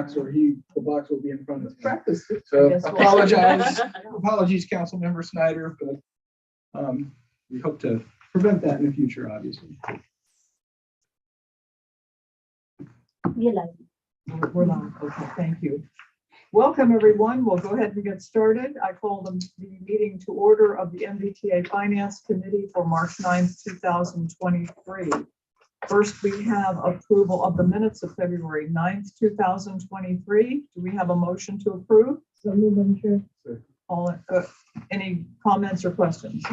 box, or the box will be in front of him. Practice. So apologies, Council Member Snyder, but we hope to prevent that in the future, obviously. We're live. Okay, thank you. Welcome, everyone. We'll go ahead and get started. I call the meeting to order of the NVTA Finance Committee for March 9th, 2023. First, we have approval of the minutes of February 9th, 2023. Do we have a motion to approve? So move, Madam Chair. All, any comments or questions?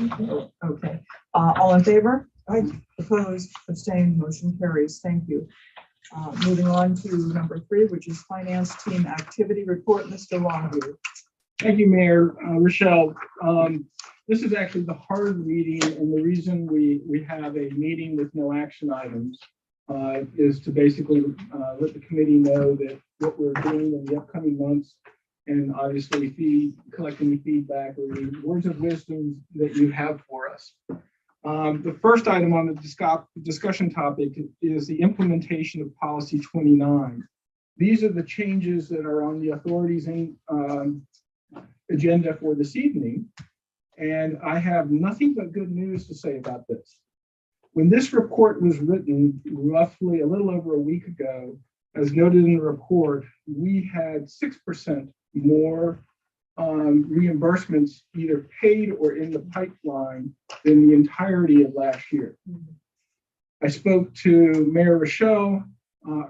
Okay. All in favor? Aye. Opposed? Abstained? Motion carries. Thank you. Moving on to number 3, which is Finance Team Activity Report. Mr. Longview. Thank you, Mayor. Rochelle. This is actually the heart of the meeting, and the reason we have a meeting with no action items is to basically let the committee know that what we're doing in the upcoming months, and obviously collecting the feedback or the words of wisdom that you have for us. The first item on the discussion topic is the implementation of Policy 29. These are the changes that are on the authority's agenda for this evening, and I have nothing but good news to say about this. When this report was written, roughly a little over a week ago, as noted in the report, we had 6% more reimbursements either paid or in the pipeline than the entirety of last year. I spoke to Mayor Rochelle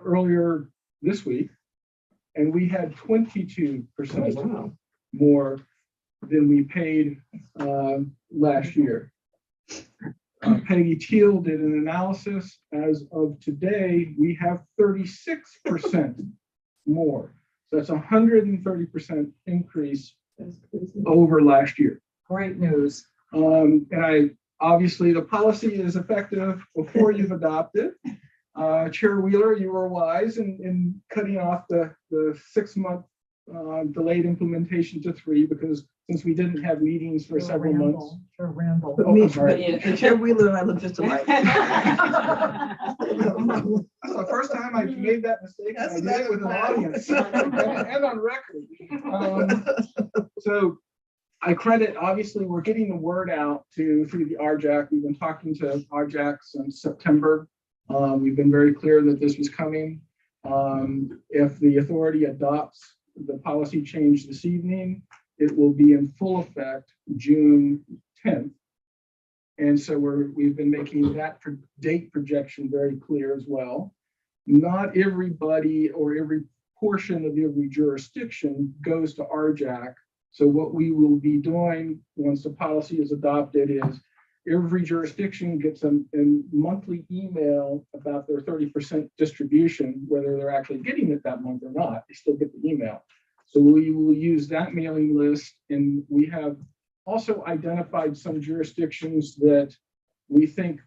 earlier this week, and we had 22% more than we paid last year. Peggy Teal did an analysis. As of today, we have 36% more. So that's 130% increase over last year. Great news. And obviously the policy is effective before you've adopted. Chair Wheeler, you were wise in cutting off the 6-month delayed implementation to 3, because since we didn't have meetings for several months. Sure, Randall. And Chair Wheeler and I look just alike. That's the first time I've made that mistake. I did it with an audience and on record. So I credit, obviously, we're getting the word out through the RJAC. We've been talking to RJAC since September. We've been very clear that this was coming. If the authority adopts the policy change this evening, it will be in full effect June 10th. And so we've been making that date projection very clear as well. Not everybody or every portion of every jurisdiction goes to RJAC. So what we will be doing once the policy is adopted is every jurisdiction gets a monthly email about their 30% distribution, whether they're actually getting it that month or not, they still get the email. So we will use that mailing list, and we have also identified some jurisdictions that we think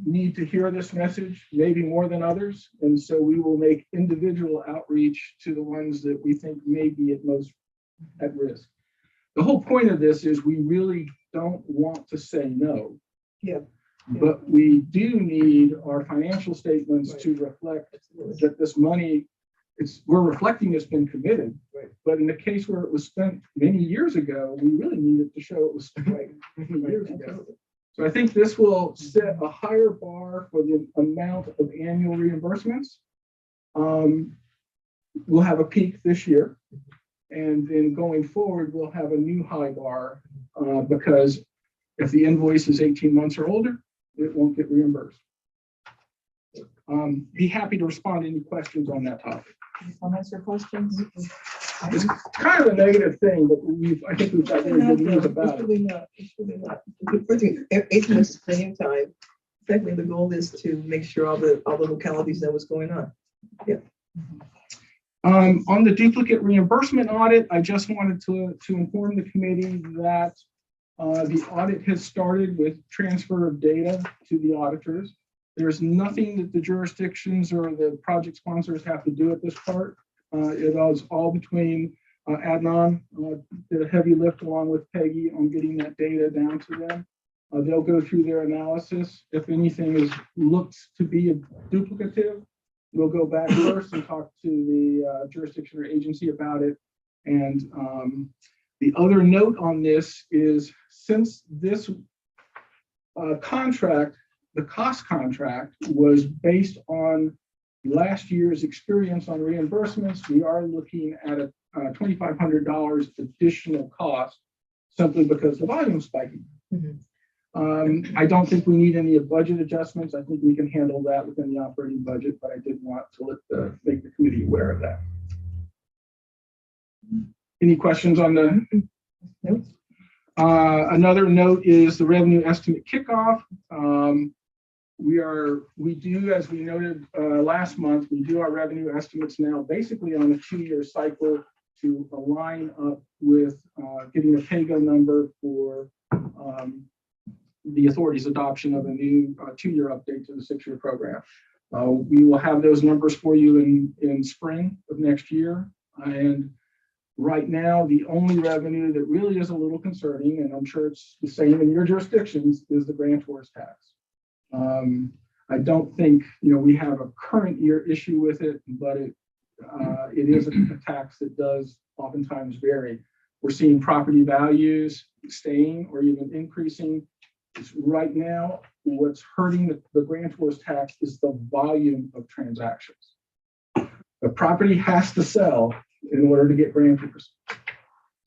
need to hear this message, maybe more than others. And so we will make individual outreach to the ones that we think may be most at risk. The whole point of this is we really don't want to say no. Yeah. But we do need our financial statements to reflect that this money, we're reflecting it's been committed. Right. But in the case where it was spent many years ago, we really needed to show it was spent many years ago. So I think this will set a higher bar for the amount of annual reimbursements. We'll have a peak this year, and then going forward, we'll have a new high bar because if the invoice is 18 months or older, it won't get reimbursed. Be happy to respond to any questions on that topic. Any comments or questions? It's kind of a negative thing, but I think we've got very good news about it. It's really not. First thing, 18 months is plenty of time. Secondly, the goal is to make sure all the localities know what's going on. Yeah. On the duplicate reimbursement audit, I just wanted to inform the committee that the audit has started with transfer of data to the auditors. There's nothing that the jurisdictions or the project sponsors have to do at this part. It is all between Adnan, did a heavy lift along with Peggy on getting that data down to them. They'll go through their analysis. If anything looks to be duplicative, we'll go back first and talk to the jurisdiction or agency about it. And the other note on this is, since this contract, the cost contract, was based on last year's experience on reimbursements, we are looking at a $2,500 additional cost simply because the volume spiking. I don't think we need any budget adjustments. I think we can handle that within the operating budget, but I did want to make the committee aware of that. Any questions on the? Nope. Another note is the revenue estimate kickoff. We do, as we noted last month, we do our revenue estimates now basically on a 2-year cycle to align up with getting a pay-go number for the authority's adoption of a new 2-year update to the 6-year program. We will have those numbers for you in spring of next year. And right now, the only revenue that really is a little concerning, and I'm sure it's the same in your jurisdictions, is the grantor's tax. I don't think we have a current year issue with it, but it is a tax that does oftentimes vary. We're seeing property values staying or even increasing. Right now, what's hurting the grantor's tax is the volume of transactions. The property has to sell in order to get grantors.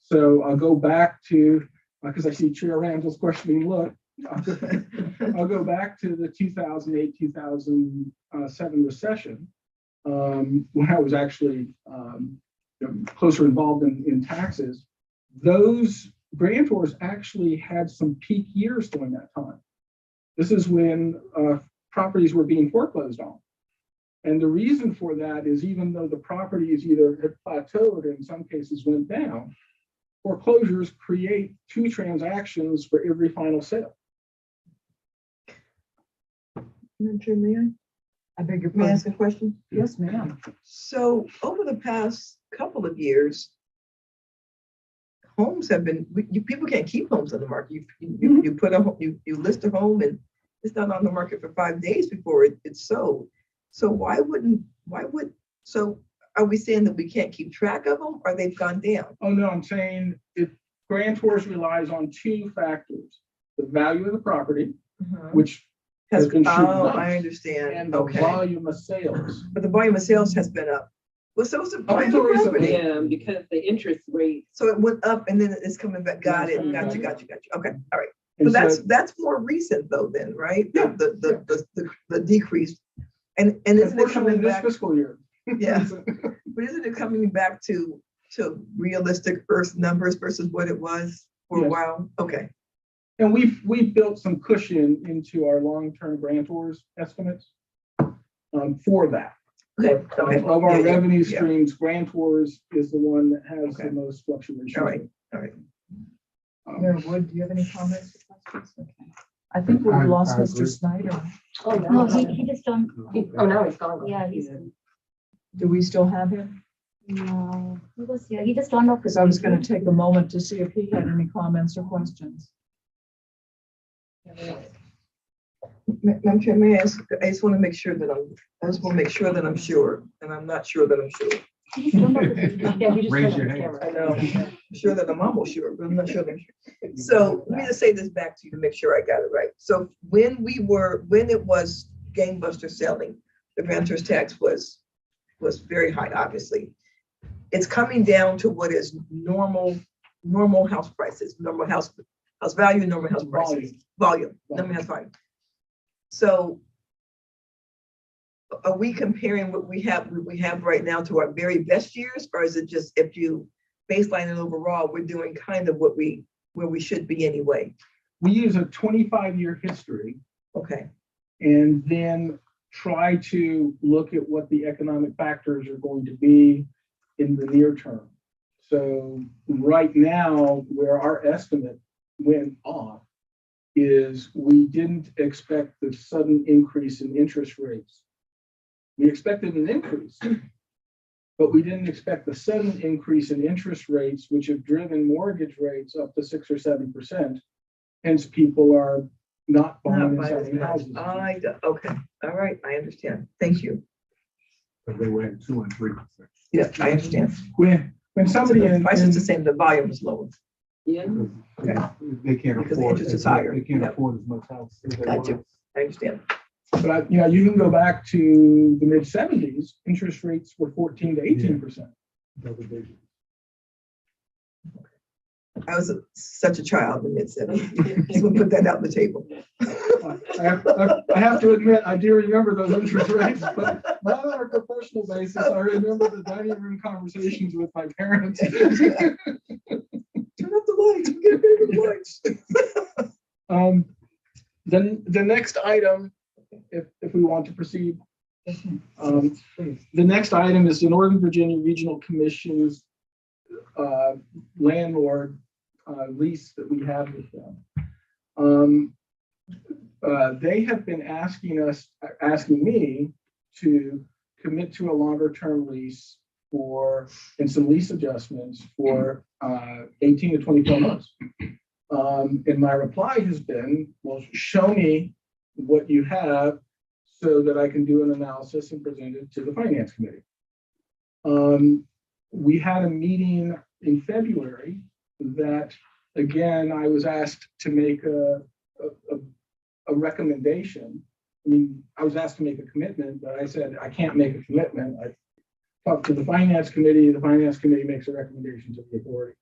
So I'll go back to, because I see Chair Randall's questioning look, I'll go back to the 2008-2007 recession, when I was actually closer involved in taxes. Those grantors actually had some peak years during that time. This is when properties were being foreclosed on. And the reason for that is, even though the properties either had plateaued or in some cases went down, foreclosures create 2 transactions for every final sale. I beg your May I pardon. ask a question? Yes, ma'am. So over the past couple of years, homes have been, people can't keep homes on the market. You put a home, you list a home and it's not on the market for 5 days before it's sold. So so are we saying that we can't keep track of them, or they've gone down? Oh, no, I'm saying grantors relies on 2 factors: the value of the property, which has been shooting up, I understand. and the volume of sales. But the volume of sales has been up. Well, so it's the Up until volume of property. recently. Yeah, because the interest rate. So it went up and then it's coming back. Got it. Gotcha. Okay, all right. And So so- that's more recent though, then, right? Yeah. The decrease. And isn't it Unfortunately, coming this back? fiscal year. Yeah. But isn't it coming back to realistic Earth numbers versus what it was for a Yes. while? Okay. And we've built some cushion into our long-term grantors estimates for that. Okay. Of our Yeah, revenue yeah. streams, grantors is the one that has Okay. the most fluctuation. All right. All right. Mayor Wood, do you have any comments or questions? Okay. I think we've lost Mr. Snyder. Oh, no, he just don't, Oh, now he's gone. yeah, he's, Do we still have him? no, he was here, he just turned off. Because I was going to take a moment to see if he had any comments or questions. Madam Chair, may I ask, I just want to make sure that I'm sure, and I'm not sure that I'm sure. He just turned off his video. Yeah, he just Raise turned your on his hand. camera. I know, I'm sure that I'm almost sure, but I'm not sure that I'm sure. So let me just say this back to you to make sure I got it right. So when it was gangbuster selling, the renter's tax was very high, obviously. It's coming down to what is normal house prices, normal house value, normal house prices, volume, normal house value. So are we comparing what we have right now to our very best years, or is it just, if you baseline it overall, we're doing kind of where we should be anyway? We use a 25-year history Okay. and then try to look at what the economic factors are going to be in the near term. So right now, where our estimate went off is we didn't expect the sudden increase in interest rates. We expected an increase, but we didn't expect the sudden increase in interest rates, which have driven mortgage rates up to 6 or 7%. Hence, people are not buying and selling houses. Okay, all right, I understand. Thank you. Because they were at 2% and 3%. Yeah, I understand. When somebody The in, price is the same, the volume is lower. Yeah. They can't Because the afford. interest is higher. They can't Yep. afford as much house. As they Got you. want. I understand. but you can go back to the mid '70s, interest rates were 14 to 18%. Double digits. I was such a child in the mid-70s. Just want to put that out on the table. I have to admit, I do remember those interest rates, but not on a professional basis. I remember the dining room conversations with my parents. Turn off the lights. Get rid of the lights. Then the next item, if we want to proceed, the next item is the Northern Virginia Regional Commission's landlord lease that we have with them. They have been asking me to commit to a longer term lease and some lease adjustments for 18 to 24 months. And my reply has been, well, show me what you have so that I can do an analysis and present it to the Finance Committee. We had a meeting in February that, again, I was asked to make a recommendation. I mean, I was asked to make a commitment, but I said, I can't make a commitment. I talked to the Finance Committee. The Finance Committee makes a recommendation to the authority.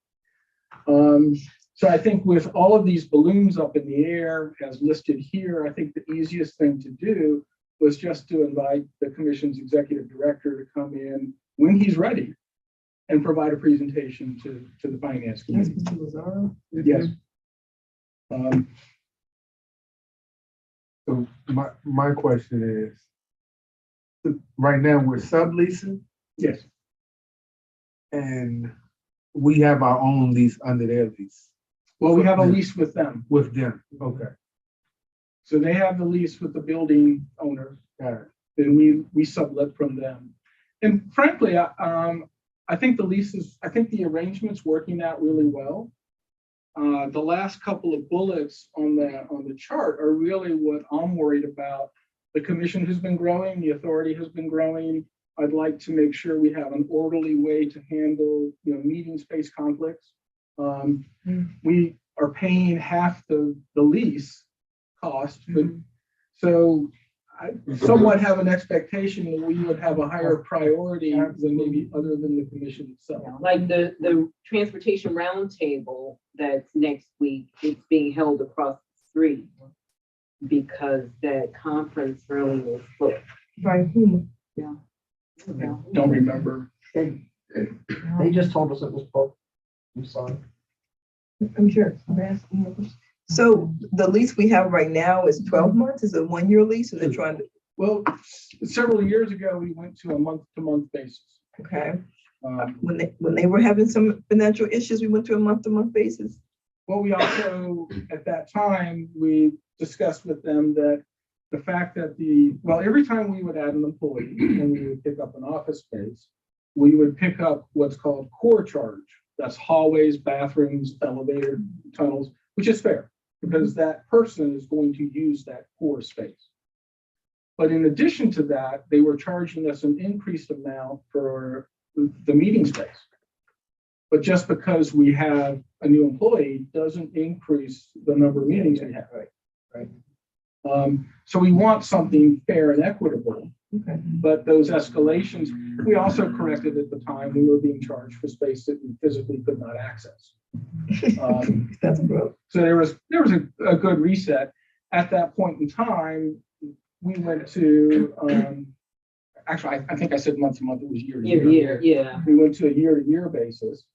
So I think with all of these balloons up in the air as listed here, I think the easiest thing to do was just to invite the commission's executive director to come in when he's ready and provide a presentation to the Finance Committee. Yes. So my question is, right now we're subleasing Yes. and we have our own lease under their lease Well, we have a lease with them. with them. Okay. So they have the lease with the building owner. Got it. Then we sublet from them. And frankly, I think the arrangement's working out really well. The last couple of bullets on the chart are really what I'm worried about. The commission has been growing, the authority has been growing. I'd like to make sure we have an orderly way to handle, meeting space conflicts. We are paying half the lease cost, but so I somewhat have an expectation that we would have a higher priority than maybe other than the commission itself. Like the transportation roundtable that's next week, it's being held across the street because that conference room is booked. By whom? Yeah. I don't remember. They just told us it was booked. I'm sorry. I'm sure. So the lease we have right now is 12 months? Is it a 1-year lease? Or they're trying to, Well, several years ago, we went to a month-to-month basis. okay. Um, When they were having some financial issues, we went to a month-to-month basis. Well, we also, at that time, we discussed with them that the fact that every time we would add an employee and we would pick up an office space, we would pick up what's called core charge. That's hallways, bathrooms, elevator, tunnels, which is fair because that person is going to use that core space. But in addition to that, they were charging us an increased amount for the meeting space. But just because we have a new employee doesn't increase the number of meetings we have. Right. So we want something fair and equitable. Okay. But those escalations, we also corrected at the time, we were being charged for space that we physically could not access. That's a growth. So there was a good reset. At that point in time, we went to, actually, I think I said month to month, it was year to year. Yeah. We went to a year-to-year basis,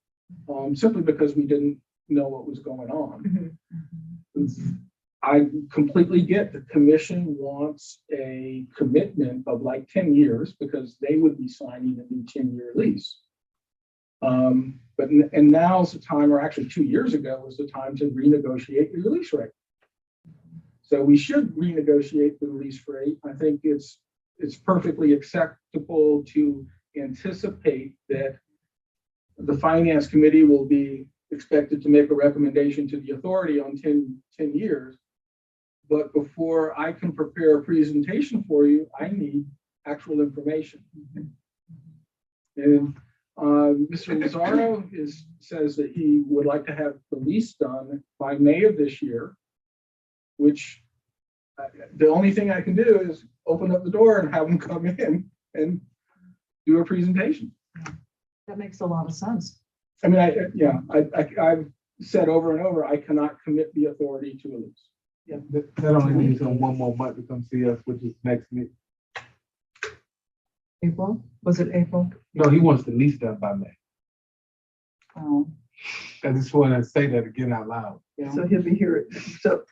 simply because we didn't know what was going on. I completely get the commission wants a commitment of like 10 years because they would be signing a new 10-year lease. But now's the time, or actually 2 years ago was the time to renegotiate your lease rate. So we should renegotiate the lease rate. I think it's perfectly acceptable to anticipate that the Finance Committee will be expected to make a recommendation to the authority on 10 years. But before I can prepare a presentation for you, I need actual information. And Mr. Lozano says that he would like to have the lease done by May of this year, which the only thing I can do is open up the door and have them come in and do a presentation. That makes a lot of sense. I mean, I've said over and over, I cannot commit the authority to a lease. That only means on one more month to come see us, which is next week. April? Was it April? No, he wants the lease done by May. Oh, I just want to say that again out loud. So he'll be here. So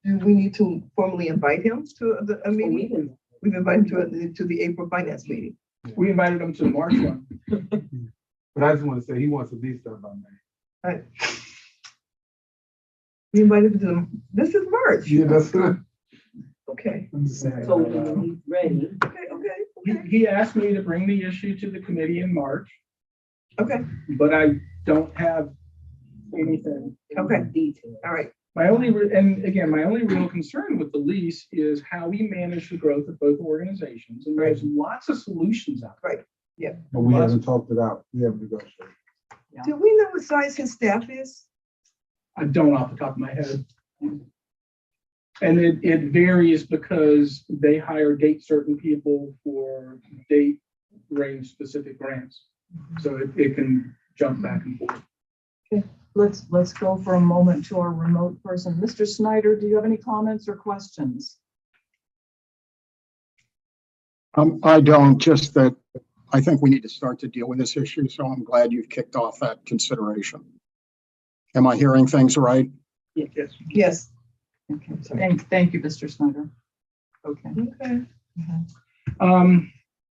do we need to formally invite him to a meeting? We've invited him to the April finance meeting. We invited him to the March one. But I just want to say he wants the lease done by May. We invited him to this is March. Yeah, that's good. Okay. I'm just saying. Told him when he's ready. Okay. He asked me to bring the issue to the committee in March, Okay. but I don't have anything. Okay. Detail. All right. My only real concern with the lease is how we manage the growth of both organizations. And there's lots of solutions out there. But we haven't talked it out. We haven't negotiated. Do we know what size his staff is? I don't off the top of my head. And it varies because they hire date certain people for date range specific grants. So it can jump back and forth. let's go for a moment to our remote person. Mr. Snyder, do you have any comments or questions? I don't, just that I think we need to start to deal with this issue. So I'm glad you've kicked off that consideration. Am I hearing things right? Yes. Yes. Okay, thank you, Mr. Snyder. Okay. Okay.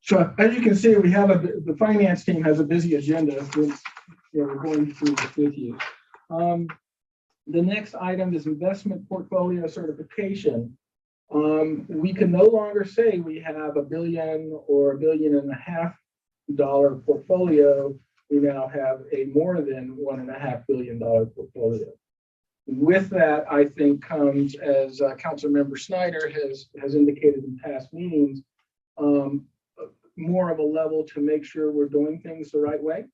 So as you can see, we have the finance team has a busy agenda. We're going through this with you. The next item is investment portfolio certification. We can no longer say we have $1 billion or $1.5 billion portfolio. We now have a more than $1.5 billion portfolio. With that, I think comes, as Councilmember Snyder has indicated in past meetings, more of a level to make sure we're doing things the right way.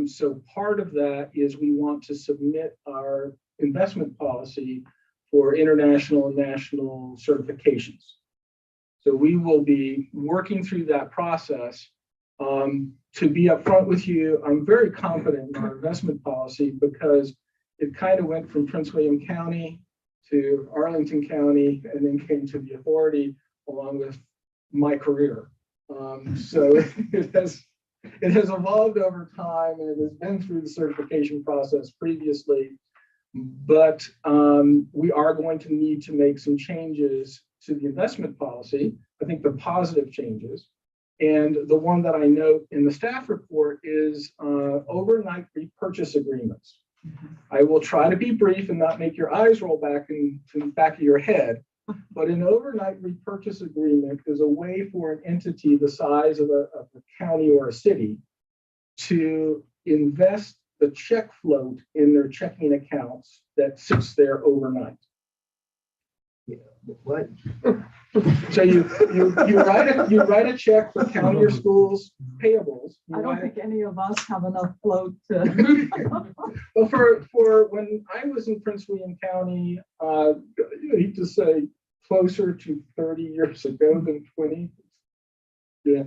So part of that is we want to submit our investment policy for international and national certifications. So we will be working through that process. To be upfront with you, I'm very confident in our investment policy because it kind of went from Prince William County to Arlington County and then came to the authority along with my career. So it has evolved over time and it has been through the certification process previously, but we are going to need to make some changes to the investment policy. I think the positive changes. And the one that I note in the staff report is overnight repurchase agreements. I will try to be brief and not make your eyes roll back into the back of your head, but an overnight repurchase agreement is a way for an entity the size of a county or a city to invest the check float in their checking accounts that sits there overnight. What? So you write a check for county or schools payables. I don't think any of us have enough float to. Well, for when I was in Prince William County, I hate to say closer to 30 years ago than 20. Yeah.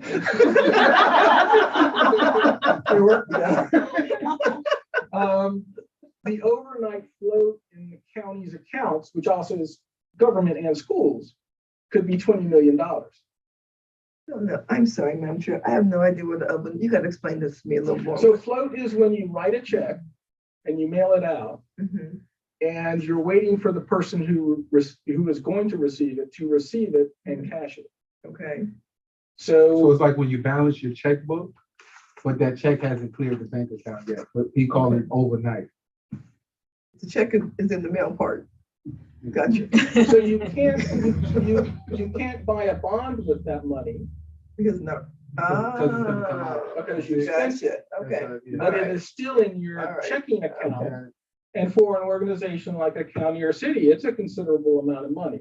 The overnight float in the county's accounts, which also is government and schools, could be $20 million. No, I'm sorry, Madam Chair. I have no idea what the other, you got to explain this to me a little more. So float is when you write a check and you mail it out, and you're waiting for the person who is going to receive it and cash it. Okay. So it's like when you balance your checkbook, but that check hasn't cleared the bank account yet, but he called it overnight. The check is in the mail part. Gotcha. So you can't buy a bond with that money Because no. because you spent it. Okay. But it is still in your checking account. Okay. And for an organization like a county or city, it's a considerable amount of money.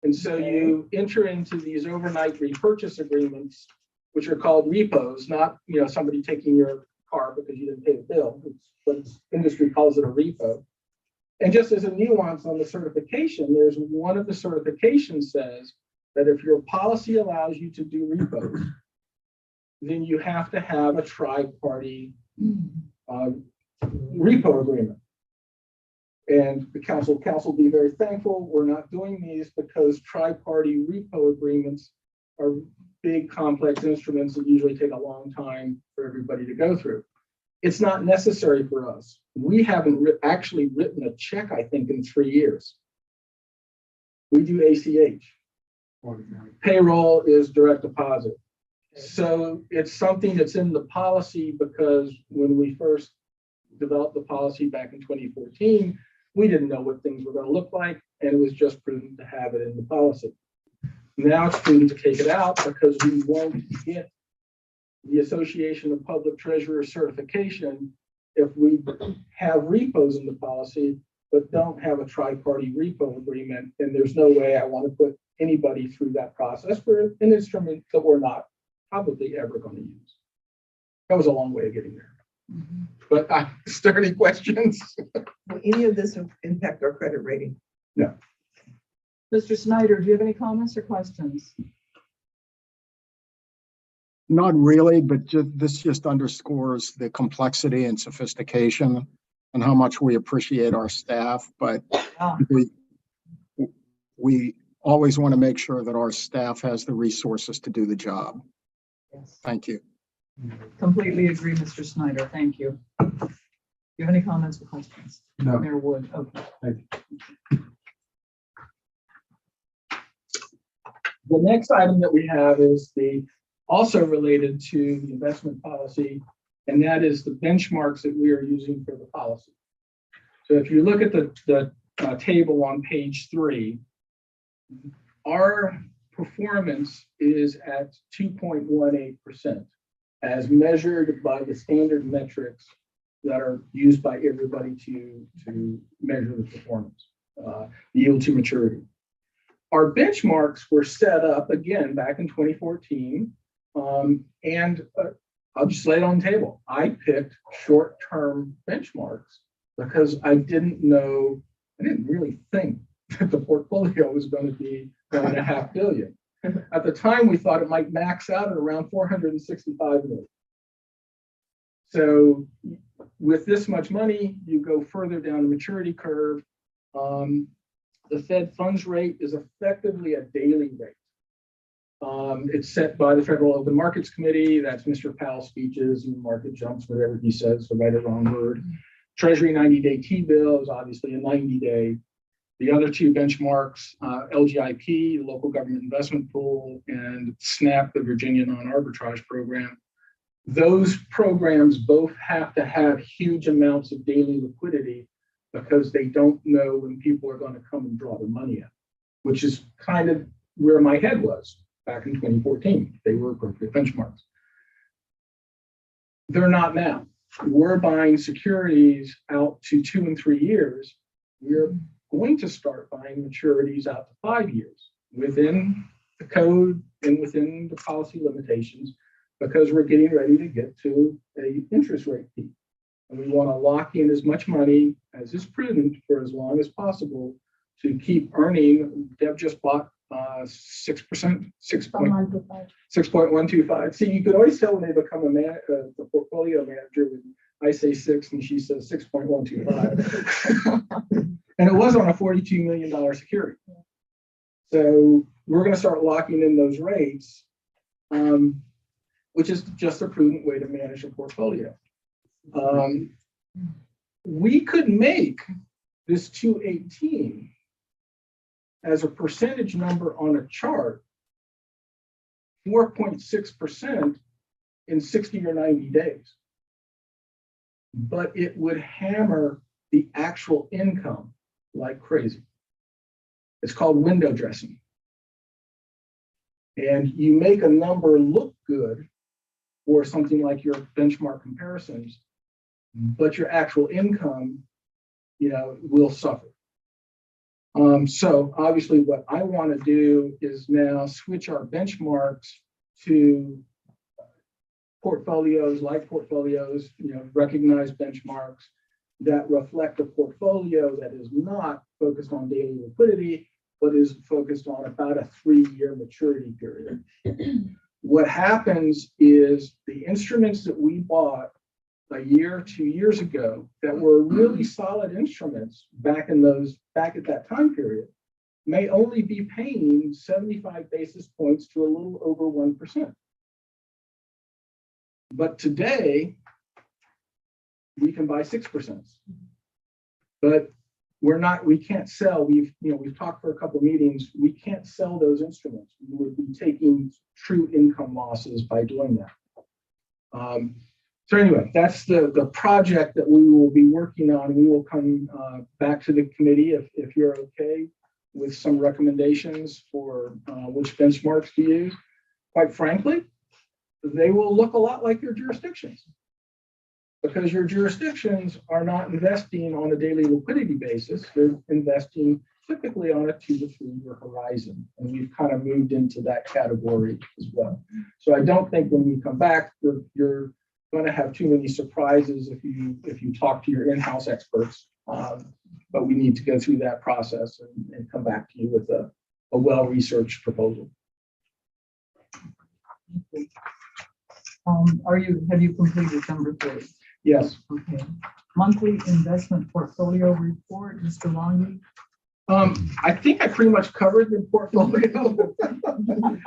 And so you enter into these overnight repurchase agreements, which are called repos, not, somebody taking your car because you didn't pay the bill. But industry calls it a repo. And just as a nuance on the certification, there's one of the certifications says that if your policy allows you to do repos, then you have to have a tri-party repo agreement. And the council be very thankful we're not doing these, because tri-party repo agreements are big, complex instruments that usually take a long time for everybody to go through. It's not necessary for us. We haven't actually written a check, I think, in 3 years. We do ACH. Payroll is direct deposit. So it's something that's in the policy, because when we first developed the policy back in 2014, we didn't know what things were going to look like, and it was just prudent to have it in the policy. Now it's prudent to take it out, because we won't get the Association of Public Treasurers certification if we have repos in the policy, but don't have a tri-party repo agreement. And there's no way I want to put anybody through that process for an instrument that we're not probably ever going to use. That was a long way of getting there. But is there any questions? Will any of this impact our credit rating? No. Mr. Snyder, do you have any comments or questions? Not really, but this just underscores the complexity and sophistication and how much we appreciate our staff. But we always want to make sure that our staff has the resources to do the job. Yes. Thank you. Completely agree, Mr. Snyder. Thank you. Do you have any comments or questions? No. Mayor Wood. Okay. Thank The next item that we have is also related to the investment policy, and that is the benchmarks that we are using for the policy. So if you look at the table on page 3, our performance is at 2.18%, as measured by the standard metrics that are used by everybody to measure the performance, the yield to maturity. Our benchmarks were set up again back in 2014, and I'll just lay it on the table. I picked short-term benchmarks because I didn't really think that the portfolio was going to be $1.5 billion. At the time, we thought it might max out at around 465 million. So with this much money, you go further down the maturity curve. The Fed funds rate is effectively a daily rate. It's set by the Federal Open Markets Committee. That's Mr. Powell's speeches and market jumps, whatever he says, the right or wrong word. Treasury 90-day T-bill is obviously a 90-day. The other two benchmarks, LGIP, the Local Government Investment Pool, and SNAP, the Virginia Non-Arbitrage Program. Those programs both have to have huge amounts of daily liquidity, because they don't know when people are going to come and draw their money out, which is kind of where my head was back in 2014. They were appropriate benchmarks. They're not now. We're buying securities out to 2 and 3 years. We're going to start buying maturities out to 5 years within the code and within the policy limitations, because we're getting ready to get to an interest rate peak. And we want to lock in as much money as is prudent for as long as possible to keep earning. Deb just bought 6%, 6.125. See, you can always tell when they become the portfolio manager when I say 6 and she says 6.125. And it was on a $42 million security. So we're going to start locking in those rates, which is just a prudent way to manage a portfolio. We could make this 218 as a percentage number on a chart 4.6% in 60 or 90 days, but it would hammer the actual income like crazy. It's called window dressing. And you make a number look good for something like your benchmark comparisons, but your actual income, will suffer. So obviously what I want to do is now switch our benchmarks to portfolios, recognized benchmarks that reflect a portfolio that is not focused on daily liquidity, but is focused on about a 3-year maturity period. What happens is the instruments that we bought a year, 2 years ago that were really solid instruments back at that time period may only be paying 75 basis points to a little over 1%. But today, we can buy 6%. But we can't sell. We've talked for a couple of meetings. We can't sell those instruments. We would be taking true income losses by doing that. So anyway, that's the project that we will be working on. We will come back to the committee if you're okay with some recommendations for which benchmarks to use. Quite frankly, they will look a lot like your jurisdictions, because your jurisdictions are not investing on a daily liquidity basis. They're investing typically on a 2 to 3 year horizon. And we've kind of moved into that category as well. So I don't think when we come back, you're going to have too many surprises if you talk to your in-house experts. But we need to go through that process and come back to you with a well-researched proposal. Have you completed number 3? Yes. Okay. Monthly investment portfolio report, Mr. Longy. I think I pretty much covered the portfolio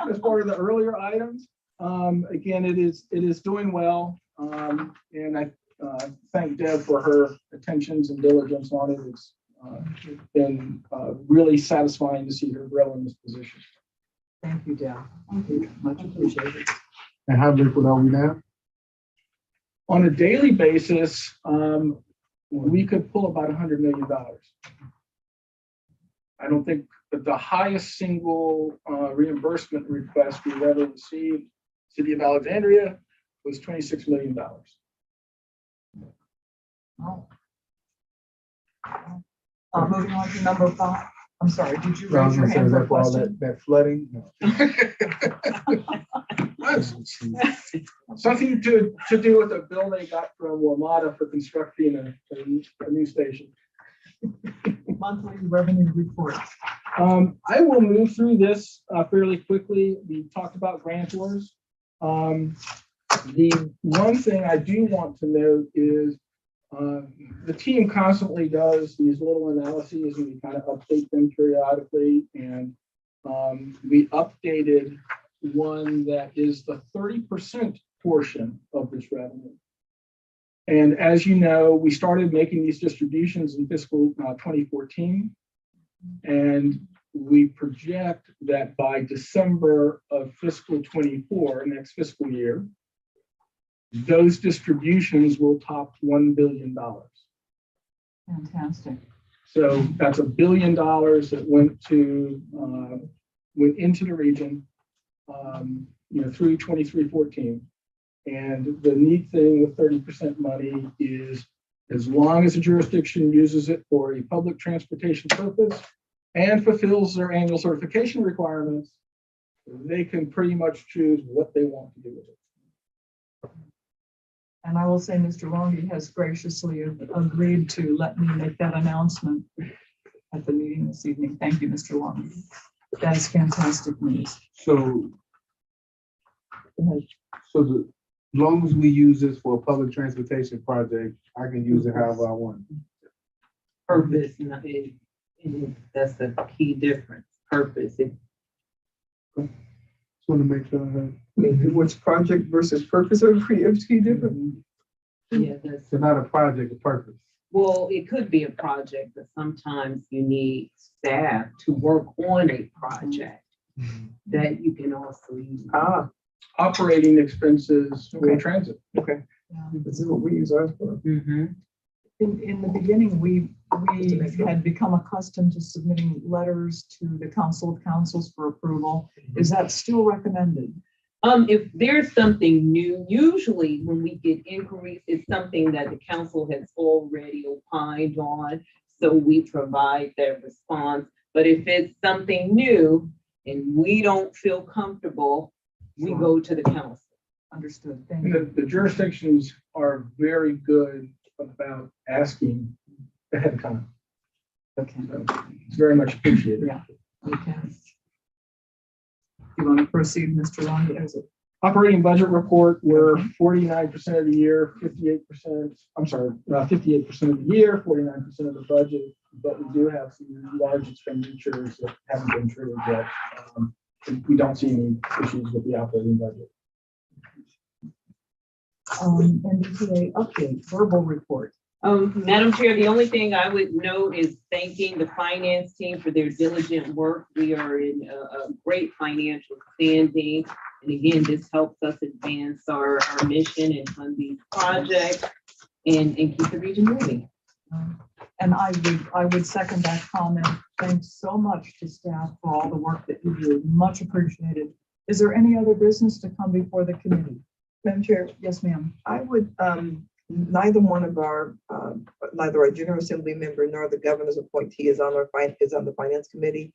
as part of the earlier items. Again, it is doing well, and I thank Deb for her attentions and diligence on it. It's been really satisfying to see her grow in this position. Thank you, Deb. Much appreciated. And how liquid are we now? On a daily basis, we could pull about $100 million. I don't think that the highest single reimbursement request we've ever received, City of Alexandria, was $26 million. Oh. Moving on to number 5. I'm sorry, did you raise your hand for a question? That flooding? Something to do with a bill they got from WMATA for constructing a new station. Monthly revenue report. I will move through this fairly quickly. We talked about grantors. The one thing I do want to note is the team constantly does these little analyses, and we kind of update them periodically. And we updated one that is the 30% portion of this revenue. And as you know, we started making these distributions in fiscal 2014. And we project that by December of fiscal 24, next fiscal year, those distributions will top $1 billion. Fantastic. So that's $1 billion that went into the region, through 23-14. And the neat thing with 30% money is, as long as a jurisdiction uses it for a public transportation purpose and fulfills their annual certification requirements, they can pretty much choose what they want to do with it. And I will say Mr. Longy has graciously agreed to let me make that announcement at the meeting this evening. Thank you, Mr. Longy. That is fantastic news. So as long as we use this for a public transportation project, I can use it however I want. Purpose, that's the key difference. Purpose. Just want to make sure I heard. Which project versus purpose are key different? Yeah, that's. So not a project, a purpose. Well, it could be a project, but sometimes you need staff to work on a project that you can also use. Operating expenses for transit. Okay. This is what we use ours for. In the beginning, we had become accustomed to submitting letters to the Council of Councils for approval. Is that still recommended? If there's something new, usually when we get inquiries, it's something that the council has already opined on. So we provide that response. But if it's something new and we don't feel comfortable, we Sure. go to the council. Understood. Thank And you. the jurisdictions are very good about asking ahead of time. Okay. So it's very much appreciated. Yeah. Okay. You want to proceed, Mr. Longi? Is it? Operating budget report, we're 49% of the year, 58%, I'm sorry, 58% of the year, 49% of the budget, but we do have some large expenditures that haven't been triggered yet. We don't see any issues with the operating budget. NVTA update, verbal report. Madam Chair, the only thing I would note is thanking the finance team for their diligent work. We are in a great financial standing. And again, this helps us advance our mission and fund these projects and keep the region moving. And I would second that comment. Thanks so much to staff for all the work that you do. Much appreciated. Is there any other business to come before the committee? Madam Chair, Yes, ma'am. I would, neither our General Assembly member nor the governor's appointee is on the Finance Committee.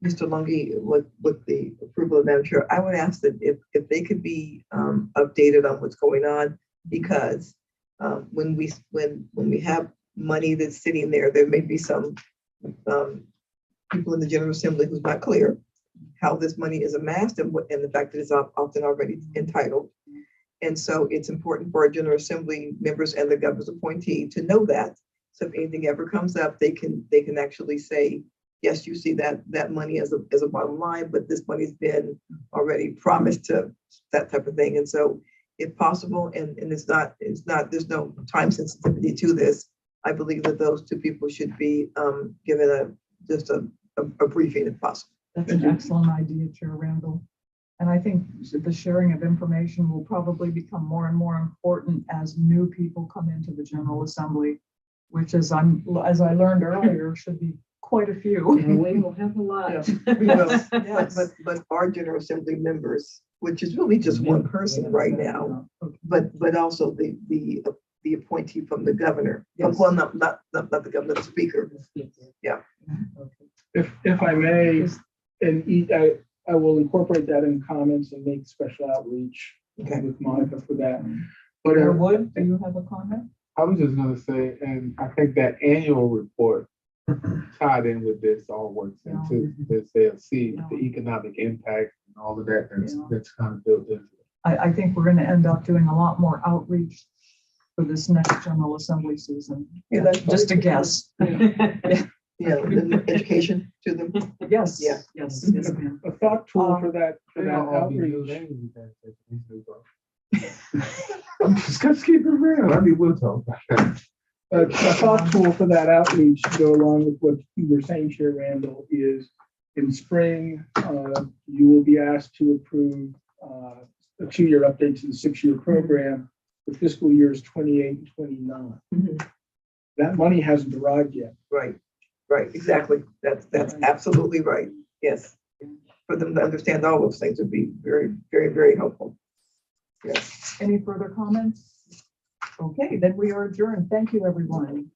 Mr. Lungi, with the approval of Madam Chair, I would ask that if they could be updated on what's going on, because when we have money that's sitting there, there may be some people in the General Assembly who's not clear how this money is amassed and the fact that it's often already entitled. And so it's important for our General Assembly members and the governor's appointee to know that. So if anything ever comes up, they can actually say, yes, you see that money as a bottom line, but this money's been already promised to that type of thing. And so if possible, and it's not, there's no time sensitivity to this, I believe that those two people should be given just a briefing if possible. That's an excellent idea, Chair Randall. And I think the sharing of information will probably become more and more important as new people come into the General Assembly, which as I learned earlier, should be quite a few. We will have a lot. Yes. But our General Assembly members, which is really just one person right now, but also the appointee from the governor. Yes. Well, not the governor, the speaker. Yeah. If I may, and I will incorporate that in comments and make special outreach with Monica for that. But Mayor Wood, do you have a comment? I was just gonna say, and I think that annual report tied in with this all works into this. They'll see the economic impact and all of that that's kind of built into it. I think we're going to end up doing a lot more outreach for this next General Assembly season. Yeah, that's Just a guess. Yeah, the education to them. Yes. Yeah. Yes, ma'am. a thought tool for that They don't all be outreach. new names, I'm just gonna keep it real. I mean, we'll talk about that. A thought tool for that outreach to go along with what you were saying, Chair Randall, is in spring, you will be asked to approve a 2-year update to the 6-year program for fiscal years 28 and 29. Mhm. That money hasn't arrived yet. Right, exactly. That's absolutely right. Yes. For them to understand all those things would be very, very, very helpful. Yes. Any further comments? Okay, then we are adjourned. Thank you, everyone.